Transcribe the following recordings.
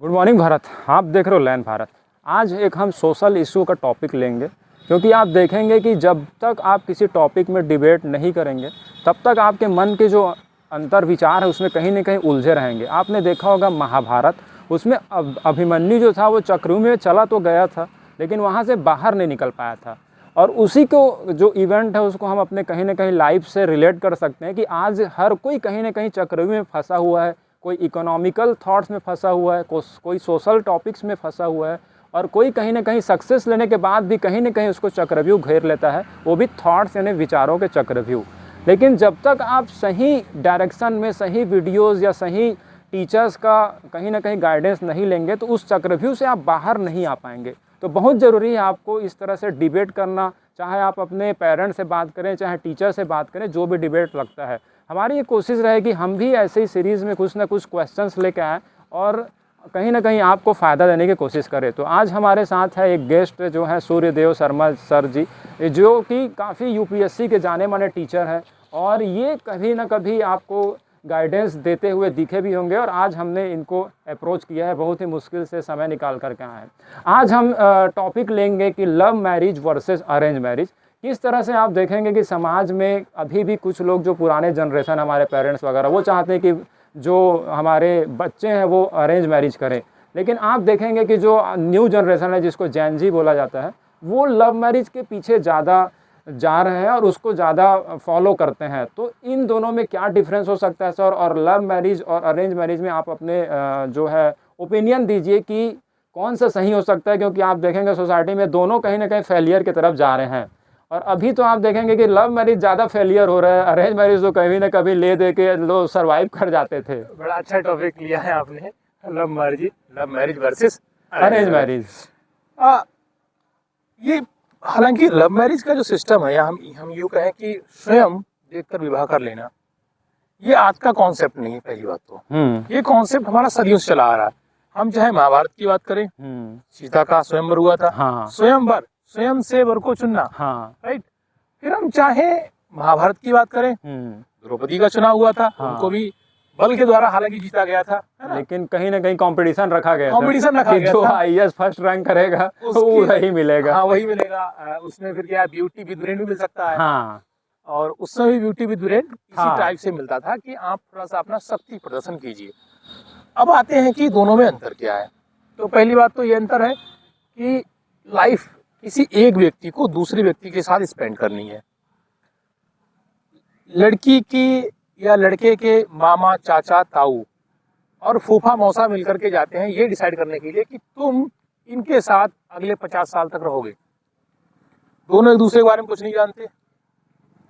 Good morning Bharat. आप देख रहे हो लैन भारत। आज एक हम सोशल इशू का टॉपिक लेंगे, क्योंकि आप देखेंगे कि जब तक आप किसी टॉपिक में डिबेट नहीं करेंगे तब तक आपके मन के जो अंतर विचार है उसमें कहीं ना कहीं उलझे रहेंगे। आपने देखा होगा महाभारत, उसमें अभिमन्यु जो था वो चक्रव्यूह में चला तो गया था लेकिन वहाँ से बाहर नहीं निकल पाया था। और उसी को जो इवेंट है उसको हम अपने कहीं ना कहीं लाइफ से रिलेट कर सकते हैं कि आज हर कोई कहीं ना कहीं चक्रव्यूह में फंसा हुआ है। कोई इकोनॉमिकल थॉट्स में फंसा हुआ है, कोई सोशल टॉपिक्स में फंसा हुआ है, और कोई कहीं ना कहीं सक्सेस लेने के बाद भी कहीं ना कहीं उसको चक्रव्यूह घेर लेता है, वो भी थॉट्स यानी विचारों के चक्रव्यूह। लेकिन जब तक आप सही डायरेक्शन में सही वीडियोस या सही टीचर्स का कहीं ना कहीं गाइडेंस नहीं लेंगे तो उस चक्रव्यूह से आप बाहर नहीं आ पाएंगे। तो बहुत ज़रूरी है आपको इस तरह से डिबेट करना, चाहे आप अपने पेरेंट्स से बात करें चाहे टीचर से बात करें, जो भी डिबेट लगता है। हमारी ये कोशिश रहेगी हम भी ऐसे ही सीरीज़ में कुछ ना कुछ क्वेश्चंस लेके आएँ और कहीं ना कहीं आपको फ़ायदा देने की कोशिश करें। तो आज हमारे साथ है एक गेस्ट जो है सूर्यदेव शर्मा सर जी, जो कि काफ़ी यूपीएससी के जाने माने टीचर हैं और ये कभी ना कभी आपको गाइडेंस देते हुए दिखे भी होंगे। और आज हमने इनको अप्रोच किया है, बहुत ही मुश्किल से समय निकाल करके आए हैं। आज हम टॉपिक लेंगे कि love marriage versus arrange marriage. किस तरह से आप देखेंगे कि समाज में अभी भी कुछ लोग जो पुराने जनरेशन हमारे पेरेंट्स वगैरह वो चाहते हैं कि जो हमारे बच्चे हैं वो अरेंज मैरिज करें, लेकिन आप देखेंगे कि जो न्यू जनरेशन है जिसको जैन जी बोला जाता है वो लव मैरिज के पीछे ज़्यादा जा रहे हैं और उसको ज़्यादा फॉलो करते हैं। तो इन दोनों में क्या डिफरेंस हो सकता है सर, और लव मैरिज और अरेंज मैरिज में आप अपने जो है ओपिनियन दीजिए कि कौन सा सही हो सकता है, क्योंकि आप देखेंगे सोसाइटी में दोनों कहीं ना कहीं फेलियर की तरफ जा रहे हैं। और अभी तो आप देखेंगे कि लव मैरिज ज़्यादा फेलियर हो रहा है, अरेंज मैरिज तो कभी ना कभी ले दे के लोग सर्वाइव कर जाते थे। बड़ा अच्छा टॉपिक लिया है आपने, love marriage versus arrange marriage. ये हालांकि लव मैरिज का जो सिस्टम है, या हम यूँ कहें कि स्वयं देखकर विवाह कर लेना, ये आज का कॉन्सेप्ट नहीं है। पहली बात तो ये कॉन्सेप्ट हमारा सदियों से चला आ रहा है। हम चाहे महाभारत की बात करें, सीता का स्वयंवर हुआ था। हाँ। स्वयंवर, स्वयं से वर को चुनना। हाँ। राइट। फिर हम चाहे महाभारत की बात करें, द्रौपदी का चुनाव हुआ था। हाँ। उनको भी बल के द्वारा हालांकि जीता गया था, लेकिन कहीं ना कहीं कंपटीशन रखा गया था। जो आईएएस फर्स्ट रैंक करेगा वो वही मिलेगा। हाँ, वही मिलेगा। उसमें फिर क्या ब्यूटी विद ब्रेन भी मिल सकता है। हाँ। और उस समय भी ब्यूटी विद ब्रेन इसी टाइप से मिलता था कि आप थोड़ा सा अपना शक्ति प्रदर्शन कीजिए। अब आते हैं कि दोनों में अंतर क्या है। तो पहली बात तो ये अंतर है कि लाइफ किसी एक व्यक्ति को दूसरे व्यक्ति के साथ स्पेंड करनी है। लड़की की या लड़के के मामा, चाचा, ताऊ और फूफा मौसा मिलकर के जाते हैं ये डिसाइड करने के लिए कि तुम इनके साथ अगले 50 साल तक रहोगे। दोनों एक दूसरे के बारे में कुछ नहीं जानते,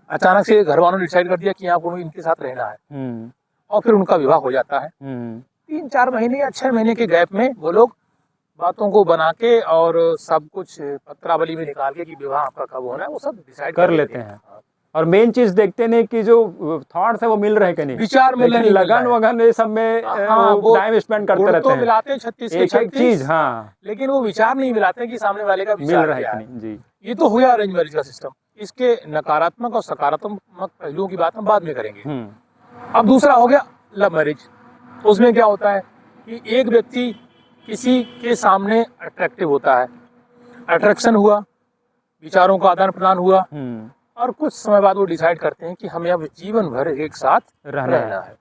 अचानक से घर वालों ने डिसाइड कर दिया कि आपको इनके साथ रहना है, और फिर उनका विवाह हो जाता है। 3-4 महीने या 6 महीने के गैप में वो लोग बातों को बना के और सब कुछ पत्रावली में निकाल के कि विवाह आपका कब होना है वो सब डिसाइड कर लेते हैं। और मेन चीज देखते नहीं कि जो थॉट्स है वो मिल रहे कि नहीं, विचार मिल रहे, लगन वगन ये सब में टाइम स्पेंड करते रहते हैं। मिलाते 36 एक चीज। हाँ, लेकिन वो विचार नहीं मिलाते कि सामने वाले का मिल रहा है कि नहीं। जी, ये तो हुआ अरेंज मैरिज का सिस्टम। इसके नकारात्मक और सकारात्मक पहलुओं की बात हम बाद में करेंगे। अब दूसरा हो गया लव मैरिज। उसमें क्या होता है कि एक व्यक्ति किसी के सामने अट्रैक्टिव होता है, अट्रैक्शन हुआ, विचारों का आदान प्रदान हुआ, और कुछ समय बाद वो डिसाइड करते हैं कि हमें अब जीवन भर एक साथ रहना है।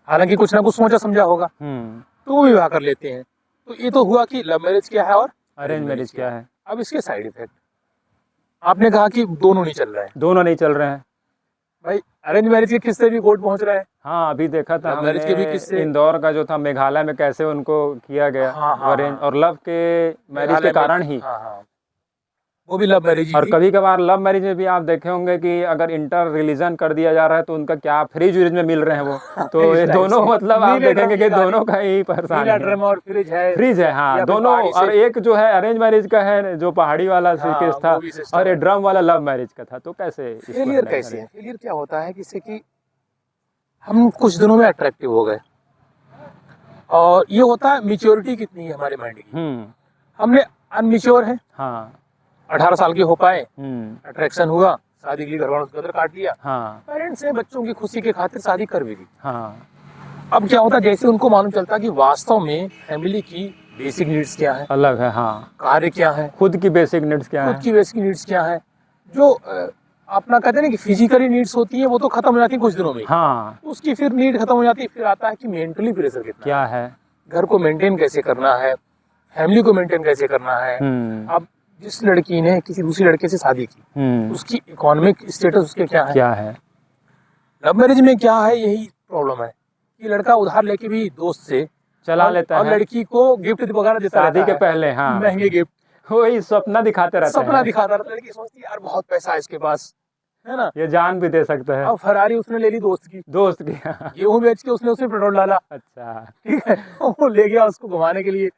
हालांकि कुछ ना कुछ सोचा समझा होगा, तो वो विवाह कर लेते हैं। तो ये तो हुआ कि लव मैरिज क्या है और अरेंज मैरिज क्या है। अब इसके साइड इफेक्ट, आपने कहा कि दोनों नहीं चल रहे हैं। दोनों नहीं चल रहे हैं भाई। अरेंज मैरिज के किस्से भी कोर्ट पहुंच रहे हैं। हाँ, अभी देखा था मैरिज के भी किस्से, इंदौर का जो था मेघालय में कैसे उनको किया गया। अरेंज और लव के मैरिज के कारण ही वो भी लव मैरिज। और कभी कभार लव मैरिज में भी आप देखे होंगे कि अगर इंटर रिलीजन कर दिया जा रहा है तो उनका क्या फ्रीज व्रीज में मिल रहे हैं वो। तो ये दोनों मतलब आप देखेंगे कि दोनों का ही परेशान है। फ्रीज है। हाँ, दोनों। और एक जो है अरेंज मैरिज का है जो पहाड़ी वाला केस था, और ये ड्रम वाला लव मैरिज का था। तो कैसे फेलियर कैसे है? फेलियर क्या होता है जिससे कि हम कुछ दिनों में अट्रैक्टिव हो गए, और ये होता है मेच्योरिटी कितनी है हमारे माइंड की। हमने अनमेच्योर है। हाँ, 18 साल के हो पाए, अट्रैक्शन हुआ, शादी के लिए घर वालों ने कदर काट लिया। हाँ, पेरेंट्स ने बच्चों की खुशी के खातिर शादी कर भी दी। हाँ, अब क्या होता है, जैसे उनको मालूम चलता कि वास्तव में फैमिली की बेसिक नीड्स क्या है, अलग है, हाँ। कार्य क्या है, खुद की बेसिक नीड्स क्या खुद है। की बेसिक नीड्स क्या है, जो अपना कहते हैं ना कि फिजिकली नीड्स होती है वो तो खत्म हो जाती है कुछ दिनों में, हाँ, उसकी फिर नीड खत्म हो जाती है, फिर आता है कि मेंटली प्रेशर कितना क्या है। है, घर को मेंटेन कैसे करना है, फैमिली को मेंटेन कैसे करना है। अब जिस लड़की ने किसी दूसरी लड़के से शादी की, उसकी इकोनॉमिक स्टेटस उसके क्या है। लव मैरिज में क्या है, यही प्रॉब्लम है कि लड़का उधार लेके भी दोस्त से चला लेता और है, लड़की को गिफ्ट वगैरह देता शादी रहता के है, पहले, हाँ, महंगे गिफ्ट, वही सपना दिखाते रहते सपना हैं। दिखाता रहता है। लड़की सोचती है यार बहुत पैसा है इसके पास, है ना, ये जान भी दे सकता है। अब फरारी उसने ले ली दोस्त की, दोस्त की। गेहूं बेच के उसने उसमें पेट्रोल डाला, अच्छा, ठीक है, वो ले गया उसको घुमाने के लिए,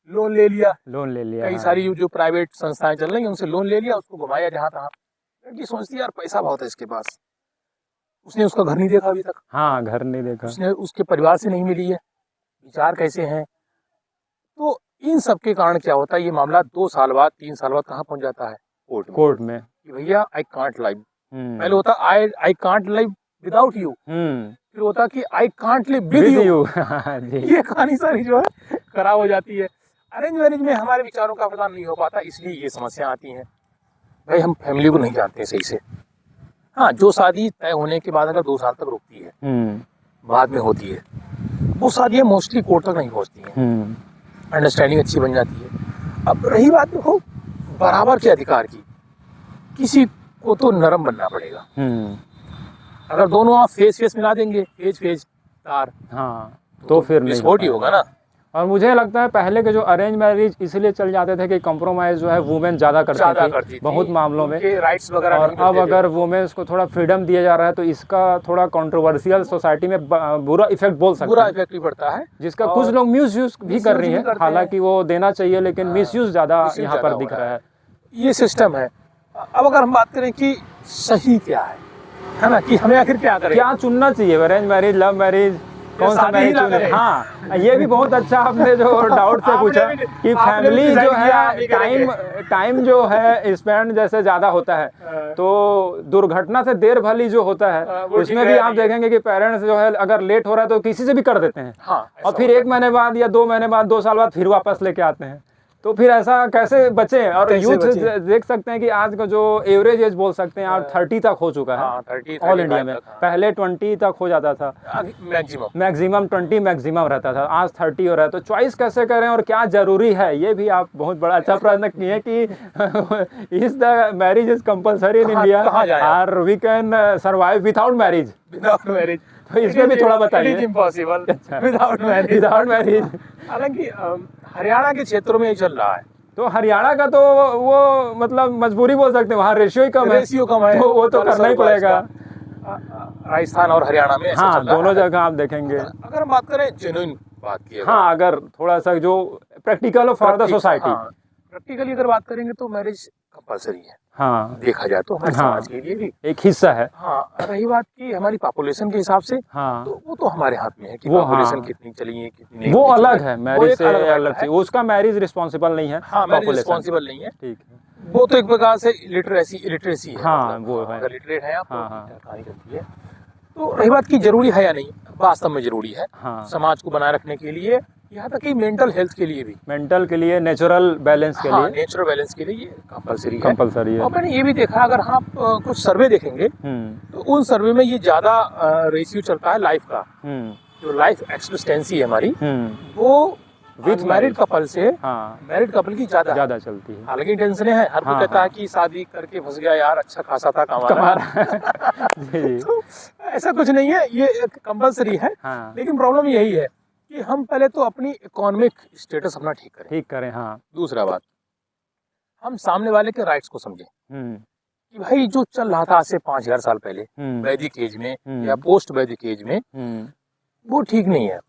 लोन ले लिया, लोन ले लिया। कई हाँ। सारी जो प्राइवेट संस्थाएं चल रही हैं उनसे लोन ले लिया, उसको घुमाया जहां तहां। लड़की सोचती है यार पैसा बहुत है इसके पास, उसने उसका घर नहीं देखा अभी तक, हाँ, घर नहीं देखा। उसने उसके परिवार से नहीं मिली है, विचार कैसे हैं। तो इन सब के कारण क्या होता है, ये मामला 2 साल बाद 3 साल बाद कहाँ पहुंच जाता है, कोर्ट में कि भैया आई कांट लाइव। पहले होता I can't live without you, फिर होता कि I can't live with you. ये कहानी सारी जो है खराब हो जाती है। अरेंज मैरिज में हमारे विचारों का प्रदान नहीं हो पाता, इसलिए ये समस्या आती है। भाई हम फैमिली को नहीं जानते सही से। हाँ, जो शादी तय होने के बाद अगर 2 साल तक रुकती है, बाद में होती है, वो शादियाँ मोस्टली कोर्ट तक नहीं पहुँचती हैं, अंडरस्टैंडिंग अच्छी बन जाती है। अब रही बात देखो बराबर के अधिकार की, किसी को तो नरम बनना पड़ेगा। अगर दोनों आप फेस मिला देंगे, फेज तार, हाँ, तो फिर नहीं विस्फोट ही होगा ना। और मुझे लगता है पहले के जो अरेंज मैरिज इसलिए चल जाते थे कि कंप्रोमाइज जो है वुमेन ज़्यादा करती थी बहुत मामलों में, राइट्स वगैरह। और अब अगर वुमेन्स को थोड़ा फ्रीडम दिया जा रहा है तो इसका थोड़ा कंट्रोवर्शियल सोसाइटी में बुरा इफेक्ट बोल सकते हैं, बुरा इफेक्ट भी पड़ता है, जिसका कुछ लोग मिस यूज भी कर रही हैं। हालांकि वो देना चाहिए, लेकिन मिस यूज ज़्यादा यहाँ पर दिख रहा है। ये सिस्टम है। अब अगर हम बात करें कि सही क्या है ना, कि हमें आखिर क्या करें, क्या चुनना चाहिए, अरेंज मैरिज, लव मैरिज, कौन सा मैरिज चुने। हाँ, ये भी बहुत अच्छा आपने जो डाउट से पूछा कि फैमिली जो है टाइम जो है स्पेंड जैसे ज़्यादा होता है, तो दुर्घटना से देर भली जो होता है उसमें भी आप देखेंगे कि पेरेंट्स जो है अगर लेट हो रहा है तो किसी से भी कर देते हैं, और फिर 1 महीने बाद या 2 महीने बाद 2 साल बाद फिर वापस लेके आते हैं। तो फिर ऐसा कैसे बचे। और यूथ देख सकते हैं कि आज का जो एवरेज एज बोल सकते हैं आप 30 तक हो चुका है ऑल इंडिया में। पहले 20 तक हो जाता था, मैक्सिमम 20 मैक्सिमम रहता था, आज 30 हो रहा है। तो चॉइस कैसे करें और क्या जरूरी है, ये भी आप बहुत बड़ा अच्छा प्रश्न किए कि is the marriage is compulsory in India और we can survive without marriage. तो इसमें भी थोड़ा बताइए। Impossible without marriage. हालांकि हरियाणा के क्षेत्रों में ये चल रहा है, तो हरियाणा का तो वो मतलब मजबूरी बोल सकते हैं, वहाँ रेशियो कम है, तो वो तो करना ही पड़ेगा। राजस्थान और हरियाणा में हाँ, दोनों जगह आप देखेंगे। अगर हम बात करें जेन्युइन बात की, हाँ, अगर थोड़ा सा जो प्रैक्टिकल हो फॉर द सोसाइटी, प्रैक्टिकली अगर बात करेंगे तो मैरिज कंपलसरी है। हाँ, देखा जाए तो हमारे समाज के लिए भी एक हिस्सा है। हाँ, रही बात की हमारी पॉपुलेशन के हिसाब से, हाँ, तो वो तो हमारे हाथ में है कि वो पॉपुलेशन कितनी चली है कितनी नहीं, वो अलग है, मैरिज से अलग चीज, उसका मैरिज रिस्पॉन्सिबल नहीं है। हाँ, मैरिज रिस्पॉन्सिबल नहीं है, ठीक है। वो तो एक प्रकार से इलिटरेसी है। हाँ, वो है, अगर लिटरेट है आप हाँ, कहानी करती है। तो रही बात की जरूरी है या नहीं, वास्तव में जरूरी है। हाँ, समाज को बनाए रखने के लिए, यहाँ तक कि मेंटल हेल्थ के लिए भी, मेंटल के लिए, नेचुरल बैलेंस के लिए, नेचुरल बैलेंस के लिए ये कंपलसरी है। और मैंने ये भी देखा, अगर आप कुछ सर्वे देखेंगे तो उन सर्वे में ये ज्यादा रेशियो चलता है लाइफ का, जो लाइफ एक्सपेक्टेंसी है हमारी, वो विद मैरिड कपल से मैरिड कपल की ज्यादा चलती है। हालांकि टेंशनें हैं, हर कोई कहता है कि शादी करके फंस गया यार, अच्छा खासा था कमा रहा तो ऐसा कुछ नहीं है, ये कंपलसरी है। लेकिन प्रॉब्लम यही है कि हम पहले तो अपनी इकोनॉमिक स्टेटस अपना ठीक करें। हाँ, दूसरा बात, हम सामने वाले के राइट्स को समझें कि भाई जो चल रहा था आज से 5000 साल पहले वैदिक एज में या पोस्ट वैदिक एज में, वो ठीक नहीं है।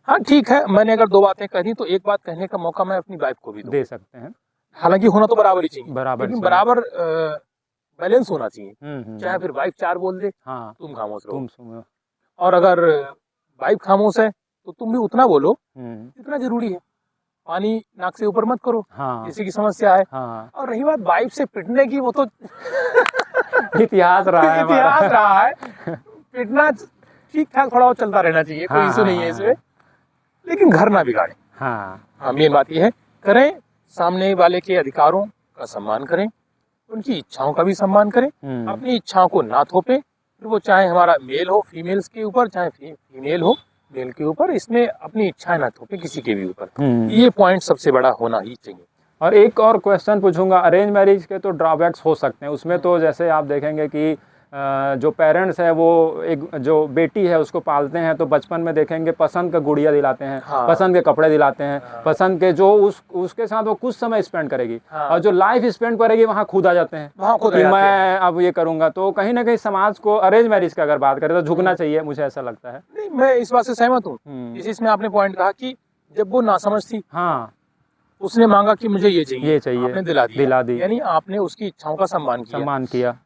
हाँ, ठीक है, मैंने अगर 2 बातें कही तो एक बात कहने का मौका मैं अपनी वाइफ को भी दे सकते हैं। हालांकि होना तो बराबर ही चाहिए, लेकिन बराबर बैलेंस होना चाहिए। चाहे फिर वाइफ 4 बोल दे, तुम खामोश रहो, और अगर वाइफ खामोश है तो तुम भी उतना बोलो इतना जरूरी है। पानी नाक से ऊपर मत करो, किसी की समस्या है। और रही बात वाइफ से पिटने की, वो तो इतिहास रहा है पिटना ठीक ठाक थोड़ा और चलता रहना चाहिए, कोई हाँ, इशू नहीं है इसमें, लेकिन घर ना बिगाड़े। हाँ हाँ, मेन बात ये है, करें, सामने वाले के अधिकारों का सम्मान करें, उनकी इच्छाओं का भी सम्मान करें, अपनी इच्छाओं को ना थोपें, फिर वो चाहे हमारा मेल हो फीमेल्स के ऊपर, चाहे फीमेल हो मेल के ऊपर, इसमें अपनी इच्छाएं ना थोपें किसी के भी ऊपर। ये पॉइंट सबसे बड़ा होना ही चाहिए। और एक और क्वेश्चन पूछूंगा, अरेंज मैरिज के तो ड्रॉबैक्स हो सकते हैं उसमें, तो जैसे आप देखेंगे कि जो पेरेंट्स है वो एक जो बेटी है उसको पालते हैं तो बचपन में देखेंगे पसंद का गुड़िया दिलाते हैं, हाँ। पसंद के कपड़े दिलाते हैं, पसंद के जो उसके साथ वो कुछ समय स्पेंड करेगी, हाँ। और जो लाइफ स्पेंड करेगी वहाँ खुद आ जाते हैं कि मैं अब ये करूंगा। तो कहीं ना कहीं समाज को अरेंज मैरिज की अगर बात करें तो झुकना चाहिए, मुझे ऐसा लगता है। नहीं, मैं इस बात से सहमत हूँ। इसमें आपने पॉइंट कहा कि जब वो नासमझ थी, हाँ, उसने मांगा कि मुझे ये चाहिए, आपने दिला दी, यानी आपने उसकी इच्छाओं का सम्मान किया।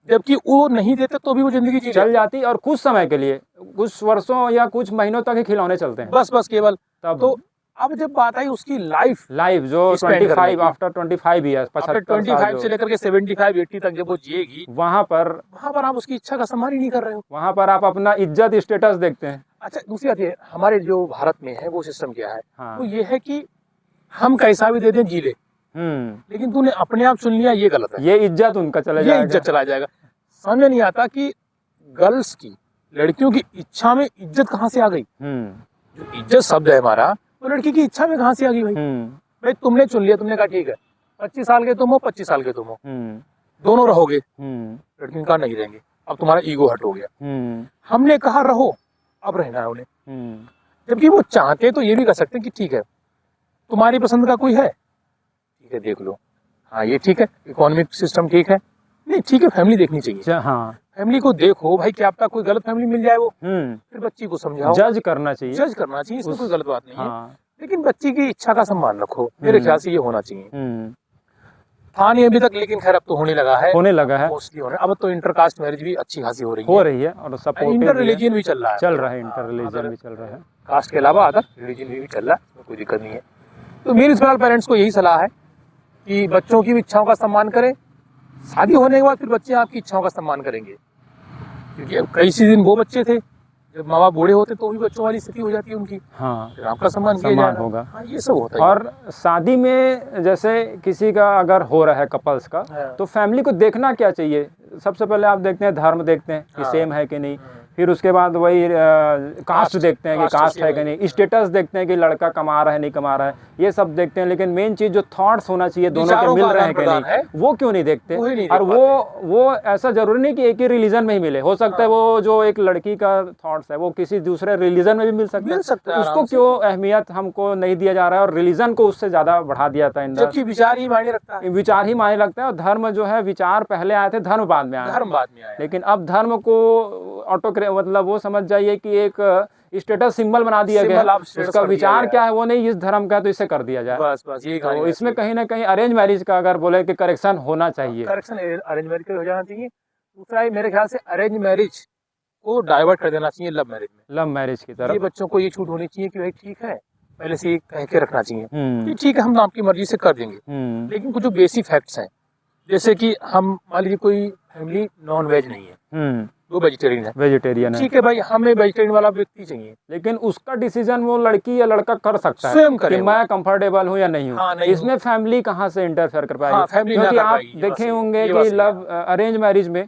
जबकि वो नहीं देते तो भी वो जिंदगी चल जाती, और कुछ समय के लिए, कुछ वर्षों या कुछ महीनों तक ही खिलौने चलते हैं, बस केवल तब। तो अब जब बात आई उसकी लाइफ जो 25 आफ्टर 25 ईयर्स, 25 से लेकर के 75 80 तक जब वो जिएगी, वहाँ पर आप उसकी इच्छा का सम्मान ही नहीं कर रहे हो। वहाँ पर आप अपना इज्जत स्टेटस देखते हैं। अच्छा, दूसरी बात ये, हमारे जो भारत में है वो सिस्टम क्या है, हाँ। वो ये है कि हम कैसा भी दे दें जी ले, लेकिन तूने अपने आप सुन लिया, ये गलत है, ये इज्जत उनका चला जाएगा, ये इज्जत चला जाएगा। समझ नहीं आता कि गर्ल्स की, लड़कियों की इच्छा में इज्जत कहाँ से आ गई। जो इज्जत शब्द है हमारा, वो लड़की की इच्छा में कहाँ से आ गई भाई। भाई तुमने चुन लिया, तुमने कहा ठीक है 25 साल के तुम हो, 25 साल के तुम हो, दोनों रहोगे, लड़कियों का नहीं रहेंगे, अब तुम्हारा ईगो हट हो गया। हमने कहा रहो, अब रहना है उन्हें। जबकि वो चाहते तो ये भी कर सकते हैं कि ठीक है तुम्हारी पसंद का कोई है, ठीक है देख लो, हाँ ये ठीक है, इकोनॉमिक सिस्टम ठीक है, नहीं ठीक है, फैमिली देखनी चाहिए। हाँ, फैमिली को देखो भाई, क्या आपका कोई गलत फैमिली मिल जाए, वो फिर बच्ची को समझाओ, जज करना चाहिए, इसमें कोई गलत बात नहीं है, लेकिन बच्ची की इच्छा का सम्मान रखो, मेरे ख्याल से ये होना चाहिए। था नहीं अभी तक, लेकिन खैर अब तो होने लगा है मोस्टली होने। अब तो इंटरकास्ट मैरिज भी अच्छी खासी हो रही है, और इंटर रिलीजन भी चल रहा है, इंटर रिलीजन भी चल रहा है, कास्ट के अलावा अदर रिलीजन भी चल रहा है, कोई दिक्कत नहीं है। तो मेरी फिलहाल पेरेंट्स को यही सलाह है कि बच्चों की इच्छाओं का सम्मान करें, शादी होने के बाद फिर बच्चे आपकी इच्छाओं का सम्मान करेंगे, क्योंकि अब कई सी दिन वो बच्चे थे जब माँ बाप बूढ़े होते तो भी बच्चों वाली स्थिति हो जाती है उनकी, हाँ, फिर आपका सम्मान होगा। हाँ, ये सब होता है। और शादी में जैसे किसी का अगर हो रहा है कपल्स का, तो फैमिली को देखना क्या चाहिए? सबसे पहले आप देखते हैं धर्म देखते हैं कि सेम है कि नहीं, फिर उसके बाद वही कास्ट देखते हैं कि कास्ट है कि नहीं, स्टेटस देखते हैं कि लड़का कमा रहा है नहीं कमा रहा है, ये सब देखते हैं। लेकिन मेन चीज जो थॉट्स होना चाहिए दोनों के मिल रहे हैं कि नहीं, वो क्यों नहीं देखते। और वो ऐसा जरूरी नहीं कि एक ही रिलीजन में ही मिले, हो सकता है वो जो एक लड़की का थॉट्स है वो किसी दूसरे रिलीजन में भी मिल सकता है, उसको क्यों अहमियत हमको नहीं दिया जा रहा है, और रिलीजन को उससे ज्यादा बढ़ा दिया था। जबकि विचार ही मायने रखता है, विचार ही मायने लगता है, और धर्म जो है, विचार पहले आए थे, धर्म बाद में आया, लेकिन अब धर्म को ऑटो मतलब वो समझ जाइए कि एक स्टेटस सिंबल बना दिया गया, उसका विचार क्या है वो नहीं, इस धर्म का तो इसे कर दिया जाए। बस ये तो इसमें कहीं ना कहीं अरेंज मैरिज का अगर बोले कि करेक्शन होना चाहिए, करेक्शन अरेंज मैरिज का हो जाना चाहिए। दूसरा मेरे ख्याल से अरेंज मैरिज को डाइवर्ट कर देना चाहिए लव मैरिज में, लव मैरिज की तरफ। ये बच्चों को ये छूट होनी चाहिए कि भाई ठीक है, पहले से कह के रखना चाहिए कि ठीक है हम आपकी मर्जी से कर देंगे, लेकिन कुछ जो बेसिक फैक्ट्स हैं, जैसे कि हम मान लीजिए कोई फैमिली नॉन वेज नहीं है, वो वेजिटेरियन है, ठीक है भाई हमें वेजिटेरियन वाला व्यक्ति चाहिए, लेकिन उसका डिसीजन वो लड़की या लड़का कर सकता है स्वयं कि मैं कंफर्टेबल हूँ या नहीं हूँ। हाँ, इसमें फैमिली कहाँ से इंटरफेयर कर पाएगी, क्योंकि आप देखे होंगे कि लव अरेंज मैरिज में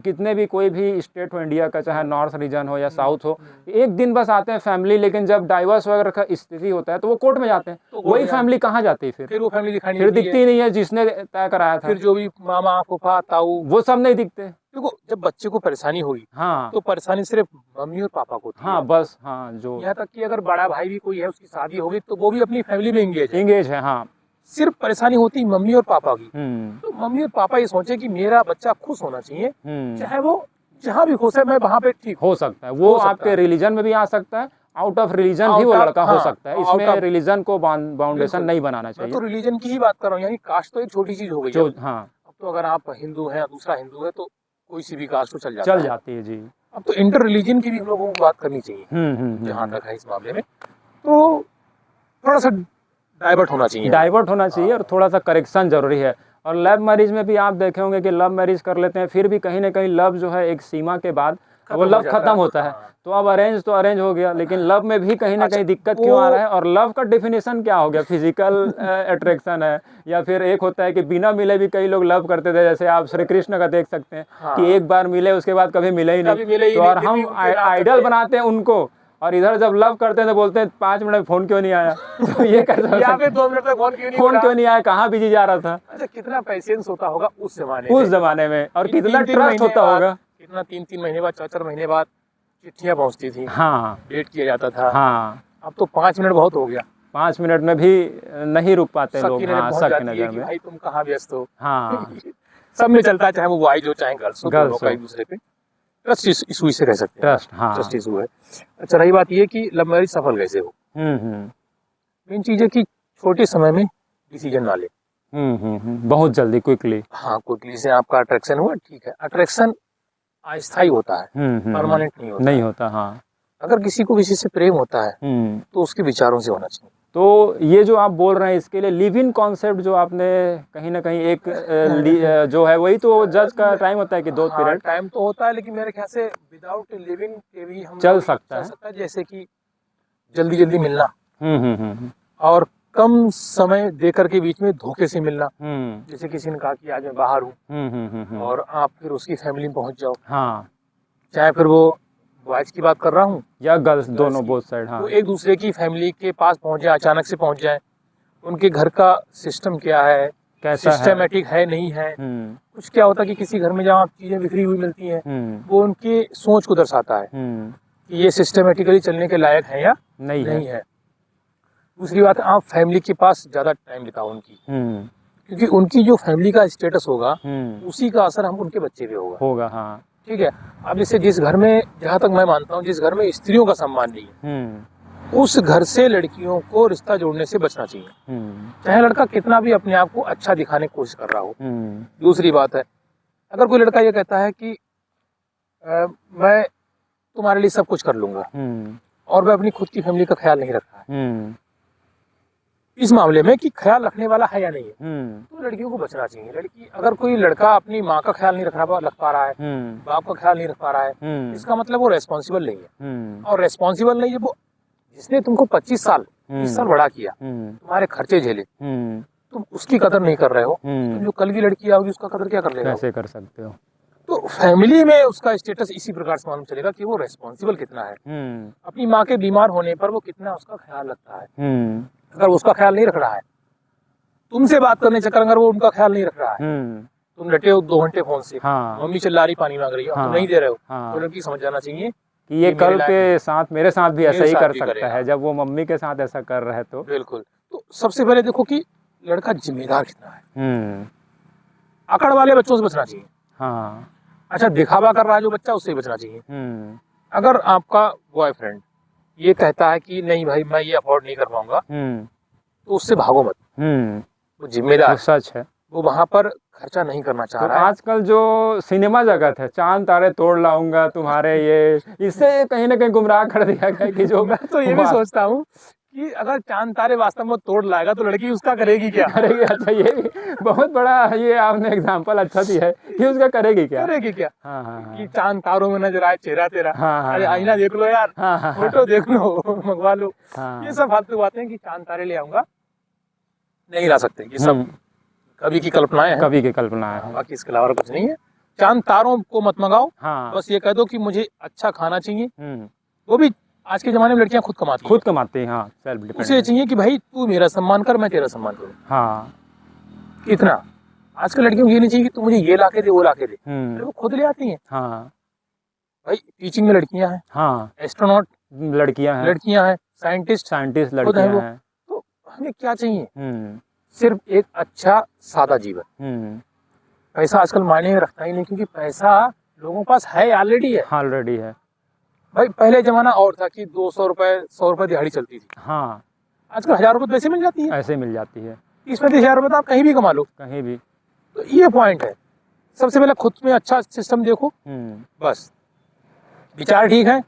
कितने भी कोई भी स्टेट हो इंडिया का, चाहे नॉर्थ रीजन हो या साउथ हो, एक दिन बस आते हैं फैमिली, लेकिन जब डाइवर्स वगैरह का स्थिति होता है तो वो कोर्ट में जाते हैं, तो वही फैमिली कहाँ जाती है फिर वो फैमिली दिखाई फिर दिखती ही नहीं है जिसने तय कराया था, फिर जो भी मामा फूफा ताऊ वो सब नहीं दिखते। देखो जब बच्चे को परेशानी होगी, हाँ, तो परेशानी सिर्फ मम्मी और पापा को होती है, हाँ बस, हाँ, जो यहाँ तक कि अगर बड़ा भाई भी कोई है उसकी शादी होगी तो वो भी अपनी फैमिली में एंगेज है, हाँ, सिर्फ परेशानी होती मम्मी और पापा की। तो मम्मी और पापा ये सोचे कि मेरा बच्चा खुश होना चाहिए, चाहे वो जहाँ भी खुश है मैं वहाँ पे ठीक हो सकता है, वो आपके रिलीजन में भी आ सकता है, आउट ऑफ रिलीजन भी वो लड़का हो सकता है, इसमें रिलीजन को बाउंडेशन नहीं बनाना चाहिए। तो रिलीजन की ही बात कर रहा हूँ, यानी कास्ट तो एक छोटी चीज हो गई है। हाँ, अब तो अगर आप हिंदू हैं दूसरा हिंदू है तो कोई सी भी कास्ट चल जाती है जी। अब तो इंटर रिलीजन की भी हम लोगों को बात करनी चाहिए, ध्यान रखा है इस मामले में, तो थोड़ा सा डाइवर्ट होना चाहिए, और थोड़ा सा करेक्शन जरूरी है। और लव मैरिज में भी आप देखे होंगे कि लव मैरिज कर लेते हैं, फिर भी कहीं ना कहीं लव जो है एक सीमा के बाद वो लव खत्म होता है। हाँ। तो अब अरेंज तो अरेंज हो गया, लेकिन लव में भी कहीं ना कहीं दिक्कत क्यों आ रहा है? और लव का डेफिनेशन क्या हो गया? फिजिकल अट्रैक्शन है, या फिर एक होता है कि बिना मिले भी कई लोग लव करते थे, जैसे आप श्री कृष्ण का देख सकते हैं हाँ। कि एक बार मिले उसके बाद कभी मिले ही कभी मिले नहीं। ही तो नहीं, और फिर हम भी उनके नाम आइडल करते बनाते हैं उनको, और इधर जब लव करते हैं तो बोलते हैं 5 मिनट में फोन क्यों नहीं आया? तो ये कैसे हो या सकता फिर 2 मिनट तक फोन क्यों है? नहीं फोन उठा? क्यों नहीं आया? कहाँ बिजी जा रहा था अच्छा, कितना पेशेंस होता होगा उस जमाने उस में, जमाने में, और कि कितना 3-3 ट्रस्ट महीने होता बाद, होगा। कितना 3-3 महीने बाद, 4-4 महीने बाद चिट्ठियां पहुंचती थी, हाँ डेट किया जाता था। हाँ, अब तो 5 मिनट बहुत हो गया। 5 मिनट में भी नहीं रुक पाते शक लोग। की नजर हाँ, पहुंच शक की जाती है नज़र कि में। भाई तुम कहाँ व्यस्त हो। हाँ सब में चलता है, चाहे वो बॉयज हो चाहे गर्ल्स हो, गर्ल्स दोनों का हो। एक दूसरे पे ट्रस्ट इशू इसे कह सकते हैं। ट्रस्ट, हाँ। ट्रस्ट इशू है। अच्छा, रही बात ये कि लव मैरिज सफल कैसे हो, हम्म। मेन चीज है कि छोटे समय में डिसीजन ना ले। बहुत जल्दी, क्विकली। हाँ, क्विकली से आपका अट्रैक्शन हुआ, ठीक है, अट्रैक्शन अस्थायी होता है, परमानेंट नहीं होता। नहीं होता, हाँ। अगर किसी को किसी से प्रेम होता है हम्म। तो उसके विचारों से होना चाहिए। तो ये जो आप बोल रहे हैं, इसके लिए लिव इन कॉन्सेप्ट जो आपने कहीं ना कहीं एक जो है, वही तो जज का टाइम होता है कि 2 पीरियड टाइम तो होता है, लेकिन मेरे ख्याल से विदाउट लिविंग के भी हम चल लोग सकता है। जैसे कि जल्दी जल्दी मिलना, हम्म। और कम समय देकर के बीच में धोखे से मिलना। हम्म। जैसे किसी ने कहा कि आज मैं बाहर हूँ, और आप फिर उसकी फैमिली में पहुंच जाओ, हाँ, चाहे फिर वो बॉयज की बात कर रहा हूँ या गर्ल्स, दोनों, की। Both side. हाँ, तो एक दूसरे की फैमिली के पास पहुंच जाए, अचानक से पहुंच जाए, उनके घर का सिस्टम क्या है, कैसा है? सिस्टमेटिक है नहीं है। कुछ क्या होता है कि किसी घर में जहाँ चीजें बिखरी हुई मिलती हैं, वो उनकी सोच को दर्शाता है कि ये सिस्टमेटिकली चलने के लायक है या नहीं है। दूसरी बात, आप फैमिली के पास ज्यादा टाइम बिताओ उनकी, क्योंकि उनकी जो फैमिली का स्टेटस होगा उसी का असर हम उनके बच्चे पे होगा। हाँ। ठीक है। अब जैसे जिस घर में, जहाँ तक मैं मानता हूँ, जिस घर में स्त्रियों का सम्मान नहीं है, उस घर से लड़कियों को रिश्ता जोड़ने से बचना चाहिए, चाहे लड़का कितना भी अपने आप को अच्छा दिखाने की कोशिश कर रहा हो। दूसरी बात है, अगर कोई लड़का ये कहता है कि मैं तुम्हारे लिए सब कुछ कर लूंगा, और वह अपनी खुद की फैमिली का ख्याल नहीं रख रहा है, इस मामले में कि ख्याल रखने वाला है या नहीं है, तो लड़कियों को बचना चाहिए। लड़की, अगर कोई लड़का अपनी माँ का ख्याल नहीं रख पा रहा है, बाप का ख्याल नहीं रख पा रहा है, इसका मतलब वो रेस्पॉन्सिबल नहीं है। और रेस्पॉन्सिबल नहीं है वो जिसने तुमको 25 साल 30 साल बड़ा किया, तुम्हारे खर्चे झेले, तुम उसकी कदर नहीं कर रहे हो, तो जो कल की लड़की आओगी उसका कदर क्या कर लेगा? कैसे कर सकते हो? तो फैमिली में उसका स्टेटस इसी प्रकार से मालूम चलेगा कि वो रेस्पॉन्सिबल कितना है, अपनी माँ के बीमार होने पर वो कितना उसका ख्याल रखता है। अगर वो उसका ख्याल नहीं रख रहा है, तुमसे बात करने चक्कर अगर वो उनका ख्याल नहीं रख रहा है, तुम डटे हो 2 घंटे फोन से, मम्मी चिल्ला रही पानी मांग रही है, तुम नहीं दे रहे हो, तो लड़की समझ जाना चाहिए कि ये कल के साथ मेरे साथ भी ऐसा ही कर सकता है, जब वो मम्मी के साथ ऐसा कर रहा है तो। बिल्कुल। तो सबसे पहले देखो कि लड़का जिम्मेदार कितना है। अकड़ वाले बच्चों से बचना चाहिए। हाँ। अच्छा, दिखावा कर रहा है जो बच्चा, उससे बचना चाहिए। अगर आपका बॉयफ्रेंड ये कहता है कि नहीं भाई मैं ये अफोर्ड नहीं कर पाऊंगा, तो उससे भागो मत। वो जिम्मेदार, सच है, वो वहां पर खर्चा नहीं करना चाह रहा है। आजकल जो सिनेमा जगत है, चांद तारे तोड़ लाऊंगा तुम्हारे, ये इससे कहीं ना कहीं गुमराह कर दिया गया कि जो मैं तो ये भी सोचता हूँ कि अगर चांद तारे वास्तव में तोड़ लाएगा तो लड़की उसका करेगी क्या? करेगी। अच्छा, ये बहुत बड़ा, ये आपने एग्जांपल अच्छा दिया है कि उसका करेगी क्या? हाँ। कि चांद तारों में नजर आए चेहरा तेरा, अरे आईना देख लो यार, फोटो देख लो, मंगवा लो। ये सब फालतू बातें हैं कि चांद तारे ले आऊंगा, नहीं ला सकते। ये सब कभी की कल्पनाएं हैं, कभी की कल्पनाएं हैं, बाकी इसके अलावा कुछ नहीं है। चांद तारों को मत मंगाओ, बस ये कह दो कि मुझे अच्छा खाना चाहिए। वो भी आज के जमाने में लड़कियां खुद कमाती हैं। हाँ, सेल्फ डिपेंडेंट। उसे चाहिए कि भाई तू मेरा सम्मान कर, मैं तेरा सम्मान करूँ। हाँ, कितना आजकल लड़कियों को ये नहीं चाहिए कि तू मुझे ये लाके दे, वो लाके दे, वो खुद ले आती हैं। हाँ भाई, टीचिंग में लड़कियां हैं, हाँ, एस्ट्रोनॉट लड़कियां हैं, साइंटिस्ट लड़कियां हैं। तो हमें क्या चाहिए? सिर्फ एक अच्छा सादा जीवन। पैसा आजकल मायने रखता ही नहीं, क्योंकि पैसा लोगों के पास है, ऑलरेडी है। भाई पहले जमाना और था कि 200 रुपए 100 रुपए दिहाड़ी चलती थी। हाँ, आजकल 1000 रुपए पैसे मिल जाती है, ऐसे मिल जाती है। 30-35 रुपए तो आप कहीं भी कमा लो, कहीं भी। तो ये पॉइंट है। सबसे पहले खुद में अच्छा सिस्टम देखो, बस विचार ठीक है,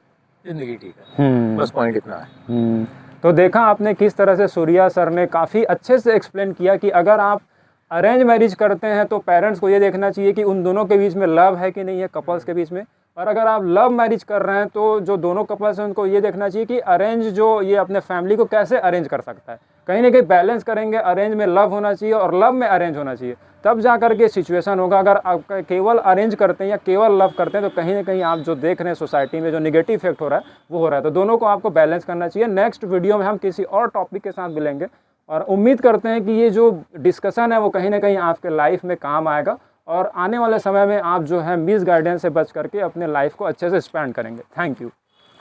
जिंदगी ठीक है, बस पॉइंट इतना है। तो देखा आपने किस तरह से सूर्या सर ने काफ़ी अच्छे से एक्सप्लेन किया कि अगर आप अरेंज मैरिज करते हैं तो पेरेंट्स को ये देखना चाहिए कि उन दोनों के बीच में लव है कि नहीं है, कपल्स के बीच में, और अगर आप लव मैरिज कर रहे हैं तो जो दोनों कपल्स हैं उनको ये देखना चाहिए कि अरेंज जो ये अपने फैमिली को कैसे अरेंज कर सकता है। कहीं ना कहीं बैलेंस करेंगे, अरेंज में लव होना चाहिए और लव में अरेंज होना चाहिए, तब जा करके सिचुएशन होगा। अगर आप केवल अरेंज करते हैं या केवल लव करते हैं तो कहीं ना कहीं आप जो देख रहे हैं सोसाइटी में जो निगेटिव इफेक्ट हो रहा है वो हो रहा है। तो दोनों को आपको बैलेंस करना चाहिए। नेक्स्ट वीडियो में हम किसी और टॉपिक के साथ मिलेंगे और उम्मीद करते हैं कि ये जो डिस्कशन है वो कहीं ना कहीं आपके लाइफ में काम आएगा और आने वाले समय में आप जो है मिस गाइडेंस से बच करके अपने लाइफ को अच्छे से स्पेंड करेंगे। Thank you.